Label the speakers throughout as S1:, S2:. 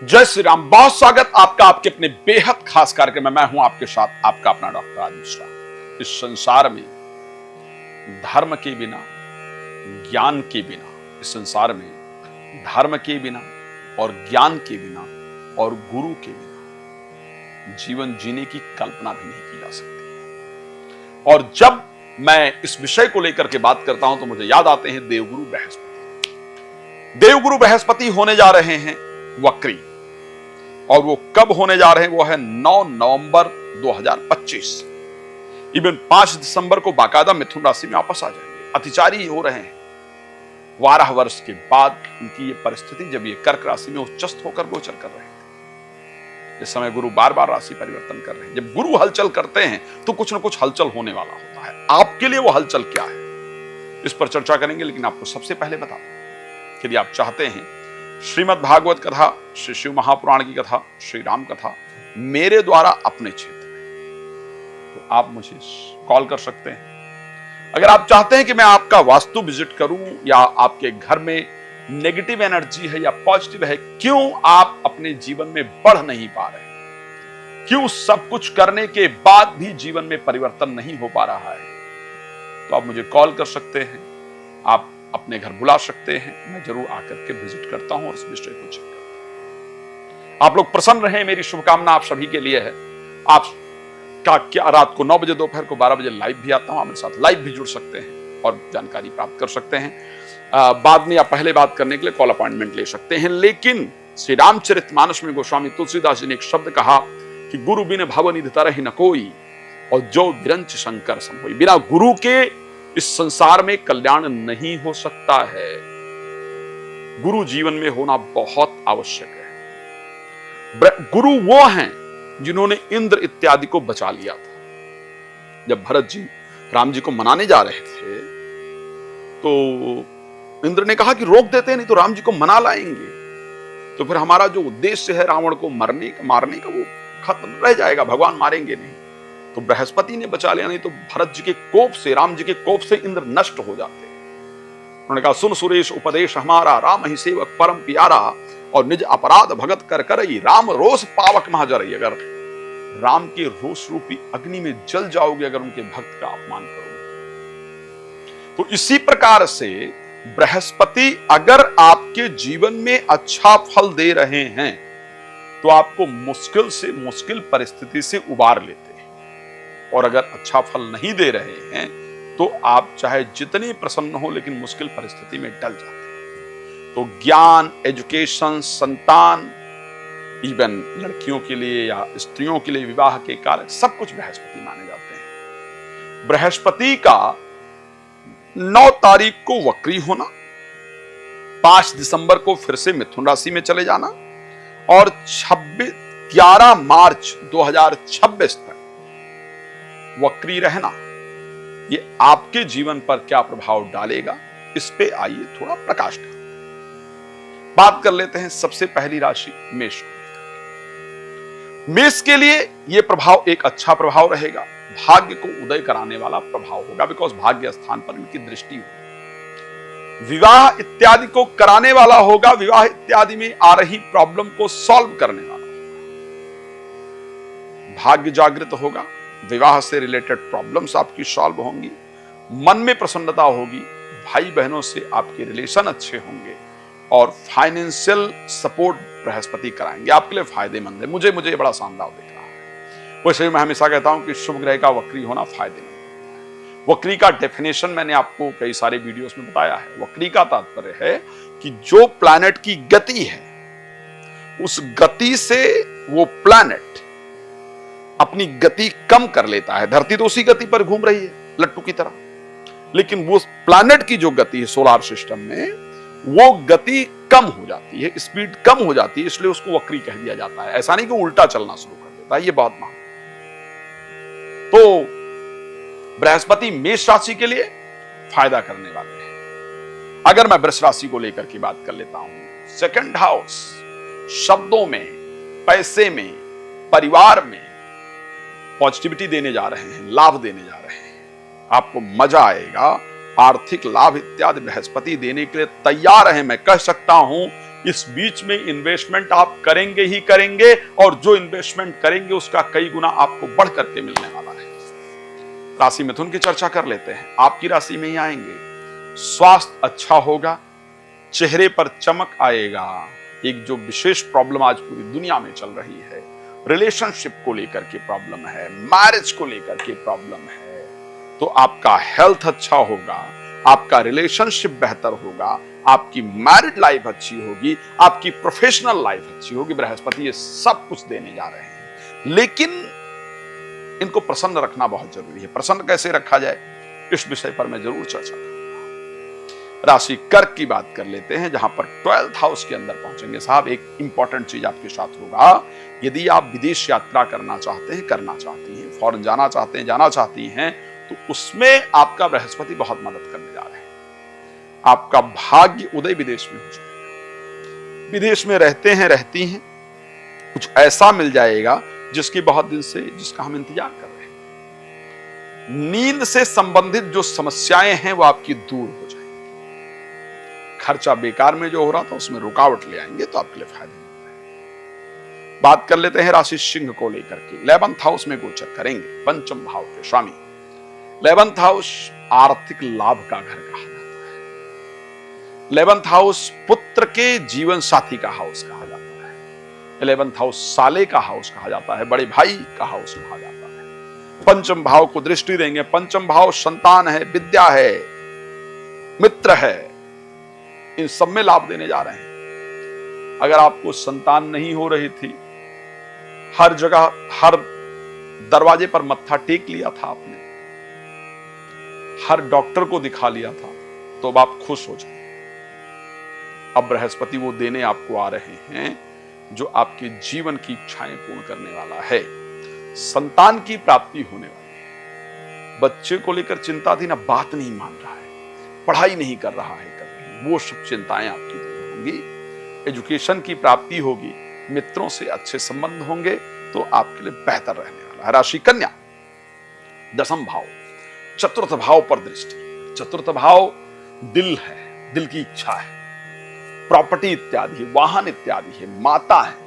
S1: जय श्री राम। बहुत स्वागत आपका आपके अपने बेहद खास कार्यक्रम में। मैं हूं आपके साथ आपका अपना डॉक्टर आदित्य मिश्रा। इस संसार में धर्म के बिना, ज्ञान के बिना, इस संसार में धर्म के बिना और ज्ञान के बिना और गुरु के बिना जीवन जीने की कल्पना भी नहीं की जा सकती। और जब मैं इस विषय को लेकर के बात करता हूं तो मुझे याद आते हैं देवगुरु बृहस्पति। देवगुरु बृहस्पति होने जा रहे हैं वक्री, और वो कब होने जा रहे हैं? वो है 9 नवंबर 2025। इवन 5 दिसंबर को बाकायदा मिथुन राशि में वापस आ जाएंगे। अतिचारी हो रहे हैं 12 वर्ष के बाद उनकी ये परिस्थिति, जब ये कर्क राशि में उच्चस्थ होकर गोचर कर रहे थे। इस समय गुरु बार बार राशि परिवर्तन कर रहे हैं। जब गुरु हलचल करते हैं तो कुछ ना कुछ हलचल होने वाला होता है। आपके लिए वो हलचल क्या है, इस पर चर्चा करेंगे। लेकिन आपको सबसे पहले बता दूं, यदि आप चाहते हैं श्रीमद् भागवत कथा, श्री शिव महापुराण की कथा, श्री राम कथा मेरे द्वारा अपने क्षेत्र में, तो आप मुझे कॉल कर सकते हैं। अगर आप चाहते हैं कि मैं आपका वास्तु विजिट करूं, या आपके घर में नेगेटिव एनर्जी है या पॉजिटिव है, क्यों आप अपने जीवन में बढ़ नहीं पा रहे, क्यों सब कुछ करने के बाद भी जीवन में परिवर्तन नहीं हो पा रहा है, तो आप मुझे कॉल कर सकते हैं। आप अपने घर बुला सकते हैं। मैं जरूर आकर के विजिट करता हूं और इस विषय को चेक करता हूं। आप लोग प्रसन्न रहें, मेरी शुभकामना आप सभी के लिए है। आप का क्या रात को 9 बजे, दोपहर को 12 बजे लाइव भी आता हूं। आप मेरे साथ लाइव भी जुड़ सकते हैं और जानकारी प्राप्त कर सकते हैं। बाद में या पहले बात करने के लिए कॉल अपॉइंटमेंट ले सकते हैं। लेकिन श्री रामचरितमानस में गोस्वामी तुलसीदास जी ने एक शब्द कहा कि गुरु बिन भव निधि तरहि न कोई, और जो विरंच शंकर सम होई। बिना गुरु के इस संसार में कल्याण नहीं हो सकता है। गुरु जीवन में होना बहुत आवश्यक है। गुरु वो हैं जिन्होंने इंद्र इत्यादि को बचा लिया था। जब भरत जी राम जी को मनाने जा रहे थे तो इंद्र ने कहा कि रोक देते हैं, नहीं तो राम जी को मना लाएंगे, तो फिर हमारा जो उद्देश्य है रावण को मारने का वो खत्म रह जाएगा, भगवान मारेंगे नहीं। तो बृहस्पति ने बचा लिया, नहीं तो भरत जी के कोप से, राम जी के कोप से इंद्र नष्ट हो जाते। उन्होंने कहा सुन सुरेश उपदेश हमारा, राम ही सेवक परम प्यारा, और निज अपराध भगत कर करई, राम रोष पावक महाजरई। अगर राम के रोष रूपी अग्नि में जल जाओगे अगर उनके भक्त का अपमान करोगे। तो इसी प्रकार से बृहस्पति अगर आपके जीवन में अच्छा फल दे रहे हैं तो आपको मुश्किल से मुश्किल परिस्थिति से उबार लेते हैं, और अगर अच्छा फल नहीं दे रहे हैं तो आप चाहे जितने प्रसन्न हो लेकिन मुश्किल परिस्थिति में डल जाते हैं। तो ज्ञान, एजुकेशन, संतान, इवन लड़कियों के लिए या स्त्रियों के लिए विवाह के कार्य, सब कुछ बृहस्पति माने जाते हैं। बृहस्पति का 9 तारीख को वक्री होना, 5 दिसंबर को फिर से मिथुन राशि में चले जाना, और 11 मार्च 2026 तक वक्री रहना, ये आपके जीवन पर क्या प्रभाव डालेगा, इस पे आइए थोड़ा प्रकाश डालें। बात कर लेते हैं सबसे पहली राशि मेष। मेष के लिए यह प्रभाव एक अच्छा प्रभाव रहेगा। भाग्य को उदय कराने वाला प्रभाव होगा, बिकॉज भाग्य स्थान पर इनकी दृष्टि होगी। विवाह इत्यादि को कराने वाला होगा, विवाह इत्यादि में आ रही प्रॉब्लम को सॉल्व करने वाला होगा। भाग्य जागृत होगा, विवाह से रिलेटेड प्रॉब्लम्स आपकी सॉल्व होंगी, मन में प्रसन्नता होगी, भाई बहनों से आपके रिलेशन अच्छे होंगे, और फाइनेंशियल सपोर्ट बृहस्पति कराएंगे, आपके लिए फायदेमंद है। मुझे ये बड़ा शानदार दिख रहा है। वैसे मैं हमेशा कहता हूं कि शुभ ग्रह का वक्री होना फायदेमंद है। वक्री का डेफिनेशन मैंने आपको कई सारे वीडियोस में बताया है। वक्री का तात्पर्य है कि जो प्लैनेट की गति है उस गति से वो प्लैनेट अपनी गति कम कर लेता है। धरती तो उसी गति पर घूम रही है लट्टू की तरह, लेकिन वो प्लैनेट की जो गति है सोलार सिस्टम में, वो गति कम हो जाती है, स्पीड कम हो जाती है, इसलिए उसको वक्री कह दिया जाता है। ऐसा नहीं कि उल्टा चलना शुरू कर देता है, ये बहुत महत्व। तो बृहस्पति मेष राशि के लिए फायदा करने वाले हैं। अगर मैं वृष राशि को लेकर की बात कर लेता हूं, सेकंड हाउस, शब्दों में, पैसे में, परिवार में पॉजिटिविटी देने जा रहे हैं, लाभ देने जा रहे हैं। आपको मजा आएगा, आर्थिक लाभ इत्यादि बृहस्पति देने के लिए तैयार है। मैं कह सकता हूं इस बीच में इन्वेस्टमेंट आप करेंगे ही करेंगे, और जो इन्वेस्टमेंट करेंगे उसका कई गुना आपको बढ़ करके मिलने वाला है। राशि मिथुन की चर्चा कर लेते हैं। आपकी राशि में ही आएंगे। स्वास्थ्य अच्छा होगा, चेहरे पर चमक आएगा। एक जो विशेष प्रॉब्लम आज पूरी दुनिया में चल रही है, रिलेशनशिप को लेकर के प्रॉब्लम है, मैरिज को लेकर के प्रॉब्लम है, तो आपका हेल्थ अच्छा होगा, आपका रिलेशनशिप बेहतर होगा, आपकी मैरिड लाइफ अच्छी होगी, आपकी प्रोफेशनल लाइफ अच्छी होगी। बृहस्पति ये सब कुछ देने जा रहे हैं, लेकिन इनको प्रसन्न रखना बहुत जरूरी है। प्रसन्न कैसे रखा जाए, इस विषय पर मैं जरूर चर्चा करूंगा। राशि कर्क की बात कर लेते हैं, जहां पर 12th हाउस के अंदर पहुंचेंगे। साहब एक इंपॉर्टेंट चीज आपके साथ होगा, यदि आप विदेश यात्रा करना चाहते हैं, करना चाहती हैं, फॉरेन जाना चाहते हैं, जाना चाहती हैं, तो उसमें आपका बृहस्पति बहुत मदद करने जा रहे हैं। आपका भाग्य उदय विदेश में हो जाएगा। विदेश में रहते हैं, रहती हैं, कुछ ऐसा मिल जाएगा जिसकी बहुत दिन से, जिसका हम इंतजार कर रहे हैं। नींद से संबंधित जो समस्याएं हैं वो आपकी दूर हो जाएंगी। खर्चा बेकार में जो हो रहा था उसमें रुकावट ले आएंगे, तो आपके लिए फायदेमंद है। बात कर लेते हैं राशि सिंह को लेकर के। 11th हाउस में गोचर करेंगे, पंचम भाव के स्वामी। 11th हाउस आर्थिक लाभ का घर कहा जाता है। 11th हाउस पुत्र के जीवन साथी का हाउस कहा जाता है। 11th हाउस साले का हाउस कहा जाता है, बड़े भाई का हाउस कहा जाता है। पंचम भाव को दृष्टि देंगे। पंचम भाव संतान है, विद्या है, मित्र है, इन सब में लाभ देने जा रहे हैं। अगर आपको संतान नहीं हो रही थी, हर जगह हर दरवाजे पर मत्था टेक लिया था आपने, हर डॉक्टर को दिखा लिया था, तो अब आप खुश हो जाए। अब बृहस्पति वो देने आपको आ रहे हैं जो आपके जीवन की इच्छाएं पूर्ण करने वाला है। संतान की प्राप्ति होने वाली है। बच्चे को लेकर चिंता थी ना, बात नहीं मान रहा है, पढ़ाई नहीं कर रहा है कभी, वो सब चिंताएं आपकी दूर होंगी। एजुकेशन की प्राप्ति होगी, मित्रों से अच्छे संबंध होंगे, तो आपके लिए बेहतर रहने वाला है। राशि कन्या, 10th भाव, चतुर्थ भाव पर दृष्टि। चतुर्थ भाव दिल है, दिल की इच्छा है, प्रॉपर्टी इत्यादि है, वाहन इत्यादि है, माता है,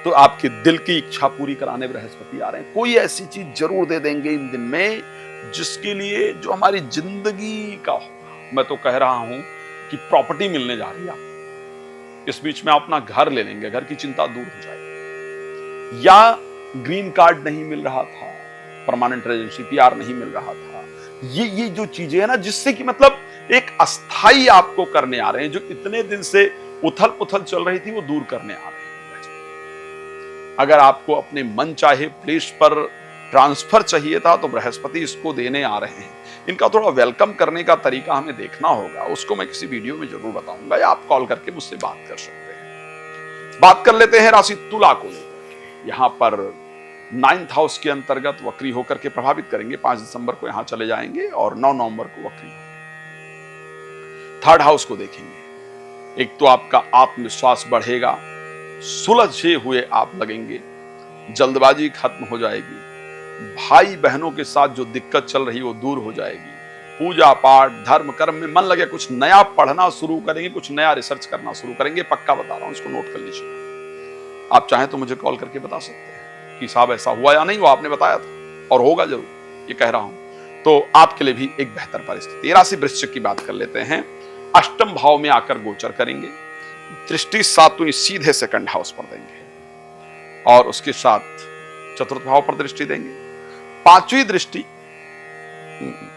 S1: तो आपके दिल की इच्छा पूरी कराने बृहस्पति आ रहे हैं। कोई ऐसी चीज जरूर दे देंगे इन दिन में जिसके लिए, जो हमारी जिंदगी का होगा। मैं तो कह रहा हूं कि प्रॉपर्टी मिलने जा रही है। इस बीच में आप अपना घर ले लेंगे, घर की चिंता दूर हो जाएगी। या ग्रीन कार्ड नहीं मिल रहा था, परमानेंट रेजिडेंसी PR नहीं मिल रहा था, ये जो चीजें है ना, जिससे कि मतलब एक अस्थाई आपको करने आ रहे हैं, जो इतने दिन से उथल पुथल चल रही थी वो दूर करने आ रहे हैं। अगर आपको अपने मन चाहे प्लेस पर ट्रांसफर चाहिए था, तो बृहस्पति इसको देने आ रहे हैं। इनका थोड़ा वेलकम करने का तरीका हमें देखना होगा, उसको मैं किसी वीडियो में जरूर बताऊंगा, या आप कॉल करके मुझसे बात कर सकते हैं। बात कर लेते हैं राशि तुला को लेकर। यहां पर 9th हाउस के अंतर्गत वक्री होकर के प्रभावित करेंगे। 5 दिसंबर को यहां चले जाएंगे और 9 नवंबर को वक्री होंगे। 3rd हाउस को देखेंगे। एक तो आपका आत्मविश्वास बढ़ेगा, सुलझे हुए आप लगेंगे, जल्दबाजी खत्म हो जाएगी, भाई बहनों के साथ जो दिक्कत चल रही वो दूर हो जाएगी, पूजा पाठ धर्म कर्म में मन लगे, कुछ नया पढ़ना शुरू करेंगे, कुछ नया रिसर्च करना शुरू करेंगे। पक्का बता रहा हूं, इसको नोट कर लीजिए। आप चाहें तो मुझे कॉल करके बता सकते हैं कि साहब ऐसा हुआ या नहीं हुआ, आपने बताया था और होगा जरूर, ये कह रहा हूं। तो आपके लिए भी एक बेहतर परिस्थिति। राशि वृश्चिक की बात कर लेते हैं। 8th भाव में आकर गोचर करेंगे। दृष्टि 7वीं सीधे 2nd हाउस पर देंगे और उसके साथ 4th भाव पर दृष्टि देंगे। 5वीं दृष्टि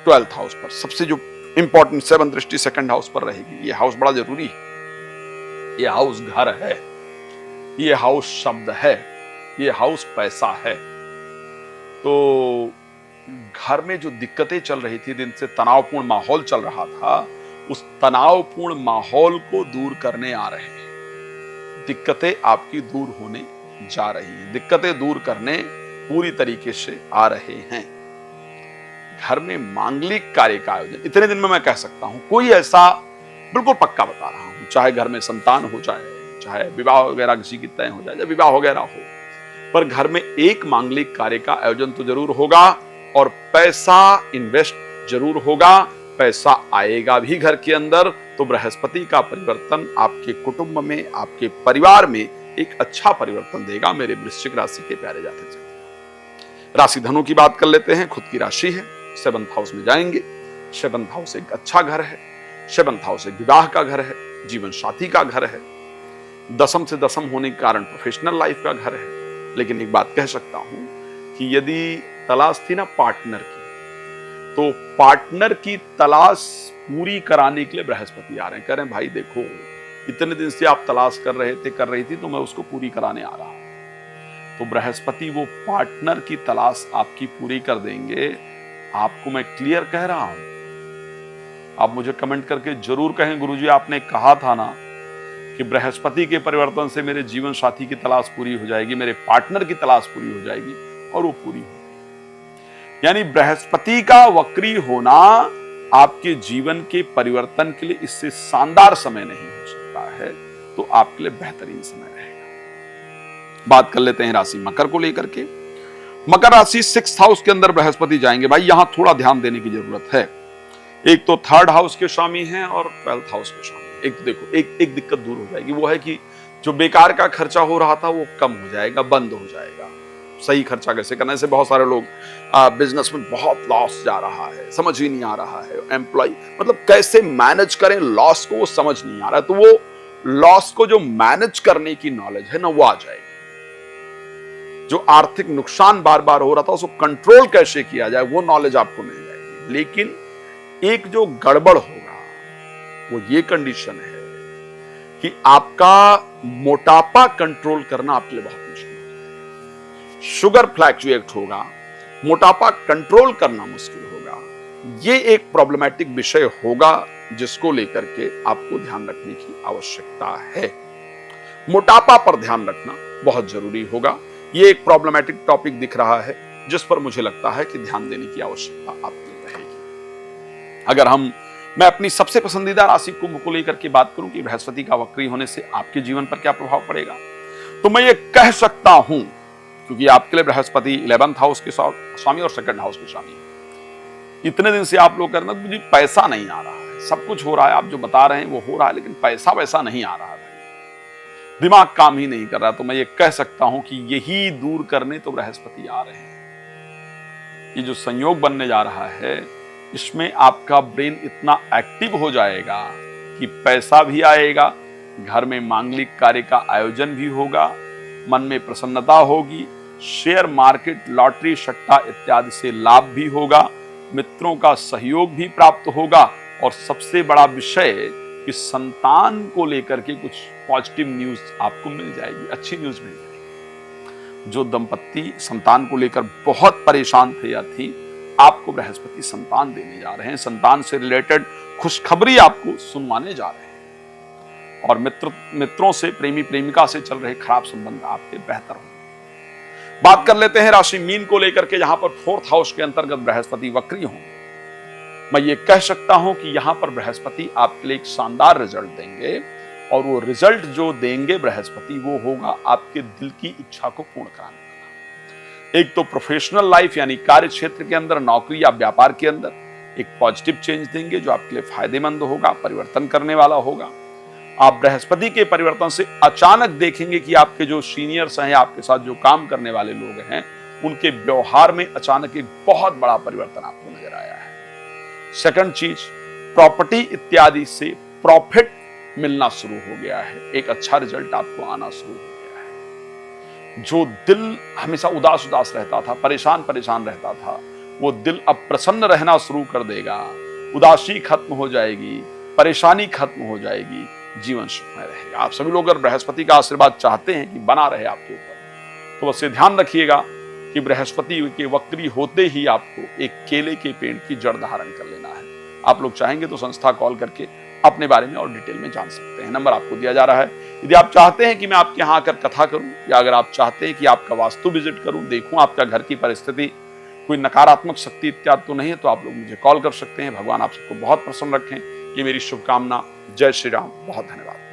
S1: 12th हाउस पर, सबसे जो इंपॉर्टेंट 7th दृष्टि 2nd हाउस पर रहेगी। ये हाउस बड़ा जरूरी है। ये हाउस घर है, ये हाउस शब्द है, ये हाउस पैसा है। तो घर में जो दिक्कतें चल रही थी, दिन से तनावपूर्ण माहौल चल रहा था, उस तनावपूर्ण माहौल को दूर करने आ रहे हैं। दिक्कतें आपकी दूर होने जा रही हैं, दिक्कतें दूर करने पूरी तरीके से आ रहे हैं। घर में मांगलिक कार्य का आयोजन इतने दिन में मैं कह सकता हूं, कोई ऐसा बिल्कुल पक्का बता रहा हूं, चाहे घर में संतान हो जाए, चाहे विवाह वगैरह किसी की तय हो जाए, या विवाह वगैरह हो, पर घर में एक मांगलिक कार्य का आयोजन तो जरूर होगा और पैसा इन्वेस्ट जरूर होगा। पैसा आएगा भी घर के अंदर, तो बृहस्पति का परिवर्तन आपके कुटुंब में, आपके परिवार में एक अच्छा परिवर्तन देगा मेरे वृश्चिक राशि के प्यारे जातक जातिका। राशि धनु की बात कर लेते हैं। खुद की राशि है, 7th हाउस में जाएंगे। 7th हाउस एक अच्छा घर है। 7th हाउस एक विवाह का घर है, जीवन साथी का घर है। दसम से दसम होने के कारण प्रोफेशनल लाइफ का घर है। लेकिन एक बात कह सकता हूं कि यदि तलाश थी ना पार्टनर की, तो पार्टनर की तलाश पूरी कराने के लिए बृहस्पति आ रहे हैं। कह रहे हैं भाई देखो, इतने दिन से आप तलाश कर रही थी, तो मैं उसको पूरी कराने आ रहा हूं। तो बृहस्पति वो पार्टनर की तलाश आपकी पूरी कर देंगे। आपको मैं क्लियर कह रहा हूं। आप मुझे कमेंट करके जरूर कहें, गुरुजी आपने कहा था ना कि बृहस्पति के परिवर्तन से मेरे जीवन साथी की तलाश पूरी हो जाएगी, मेरे पार्टनर की तलाश पूरी हो जाएगी, और वो पूरी हो गई। यानी बृहस्पति का वक्री होना आपके जीवन के परिवर्तन के लिए इससे शानदार समय नहीं हो सकता है, तो आपके लिए बेहतरीन समय रहेगा। बात कर लेते हैं राशि मकर को लेकर के। मकर राशि 6th हाउस के अंदर बृहस्पति जाएंगे। भाई यहां थोड़ा ध्यान देने की जरूरत है। एक तो 3rd हाउस के स्वामी हैं और 12th हाउस के स्वामी। एक तो देखो, एक दिक्कत दूर हो जाएगी, वो है कि जो बेकार का खर्चा हो रहा था वो कम हो जाएगा, बंद हो जाएगा। सही खर्चा कैसे करना है, से बहुत सारे लोग बिजनेस में बहुत लॉस जा रहा है, समझ ही नहीं आ रहा है। एम्प्लॉय मतलब कैसे मैनेज करें लॉस को, वो समझ नहीं आ रहा है। तो वो लॉस को जो मैनेज करने की नॉलेज है ना, वो आ जाएगी। जो आर्थिक नुकसान बार बार हो रहा था उसको कंट्रोल कैसे किया जाए, वो नॉलेज आपको मिल जाएगी। लेकिन एक जो गड़बड़ होगा वो ये कंडीशन है कि आपका मोटापा कंट्रोल करना आपके लिए बहुत मुश्किल होगा। शुगर फ्लैक्चुएट होगा, मोटापा कंट्रोल करना मुश्किल होगा। ये एक प्रॉब्लमैटिक विषय होगा जिसको लेकर के आपको ध्यान रखने की आवश्यकता है। मोटापा पर ध्यान रखना बहुत जरूरी होगा। ये एक प्रॉब्लमैटिक टॉपिक दिख रहा है जिस पर मुझे लगता है कि ध्यान देने की आवश्यकता आपकी रहेगी। अगर मैं अपनी सबसे पसंदीदा राशि कुंभ को लेकर के बात करूं कि बृहस्पति का वक्री होने से आपके जीवन पर क्या प्रभाव पड़ेगा, तो मैं ये कह सकता हूं, क्योंकि आपके लिए बृहस्पति 11th हाउस के स्वामी और 2nd हाउस के स्वामी है। इतने दिन से आप लोग कह रहे हैं मुझे पैसा नहीं आ रहा है, सब कुछ हो रहा है, आप जो बता रहे हैं वो हो रहा है, लेकिन पैसा वैसा नहीं आ रहा है, दिमाग काम ही नहीं कर रहा। तो मैं ये कह सकता हूं कि यही दूर करने तो बृहस्पति आ रहे हैं। ये जो संयोग बनने जा रहा है, इसमें आपका ब्रेन इतना एक्टिव हो जाएगा कि पैसा भी आएगा, घर में मांगलिक कार्य का आयोजन भी होगा, मन में प्रसन्नता होगी, शेयर मार्केट, लॉटरी, सट्टा इत्यादि से लाभ भी होगा, मित्रों का सहयोग भी प्राप्त होगा, और सबसे बड़ा विषय कि संतान को लेकर के कुछ पॉजिटिव न्यूज आपको मिल जाएगी, अच्छी न्यूज मिल जाएगी। जो दंपत्ति संतान को लेकर बहुत परेशान थे या थी, आपको बृहस्पति संतान देने जा रहे हैं। संतान से रिलेटेड खुशखबरी आपको सुनवाने जा रहे हैं, और मित्रों से, प्रेमी प्रेमिका से चल रहे खराब संबंध आपके बेहतर होंगे। बात कर लेते हैं राशि मीन को लेकर के, जहां पर 4th हाउस के अंतर्गत बृहस्पति वक्री होंगे। मैं ये कह सकता हूं कि यहां पर बृहस्पति आपके लिए एक शानदार रिजल्ट देंगे, और वो रिजल्ट जो देंगे बृहस्पति, वो होगा आपके दिल की इच्छा को पूर्ण कराने वाला। एक तो प्रोफेशनल लाइफ यानी कार्य क्षेत्र के अंदर, नौकरी या व्यापार के अंदर एक पॉजिटिव चेंज देंगे जो आपके लिए फायदेमंद होगा, परिवर्तन करने वाला होगा। आप बृहस्पति के परिवर्तन से अचानक देखेंगे कि आपके जो सीनियर्स हैं, आपके साथ जो काम करने वाले लोग हैं, उनके व्यवहार में अचानक एक बहुत बड़ा परिवर्तन आपको नजर आया है। सेकंड चीज, प्रॉपर्टी इत्यादि से प्रॉफिट मिलना शुरू हो गया है, एक अच्छा रिजल्ट आपको आना शुरू हो गया है। जो दिल हमेशा उदास उदास रहता था, परेशान परेशान रहता था, वो दिल अब प्रसन्न रहना शुरू कर देगा, उदासी खत्म हो जाएगी, परेशानी खत्म हो जाएगी, जीवन सुखमय रहेगा। आप सभी लोग अगर बृहस्पति का आशीर्वाद चाहते हैं कि बना रहे आपके ऊपर, तो बस ये ध्यान रखिएगा कि बृहस्पति के वक्री होते ही आपको एक केले के पेड़ की जड़ धारण कर लेना है। आप लोग चाहेंगे तो संस्था कॉल करके अपने बारे में और डिटेल में जान सकते हैं। नंबर आपको दिया जा रहा है। यदि आप चाहते हैं कि मैं आपके यहाँ आकर कथा करूं, या अगर आप चाहते हैं कि आपका वास्तु विजिट करूं, देखूं आपका घर की परिस्थिति कोई नकारात्मक शक्ति इत्यादि तो नहीं है, तो आप लोग मुझे कॉल कर सकते हैं। भगवान आप सबको बहुत प्रसन्न रखें, ये मेरी शुभकामना। जय श्री राम। बहुत धन्यवाद।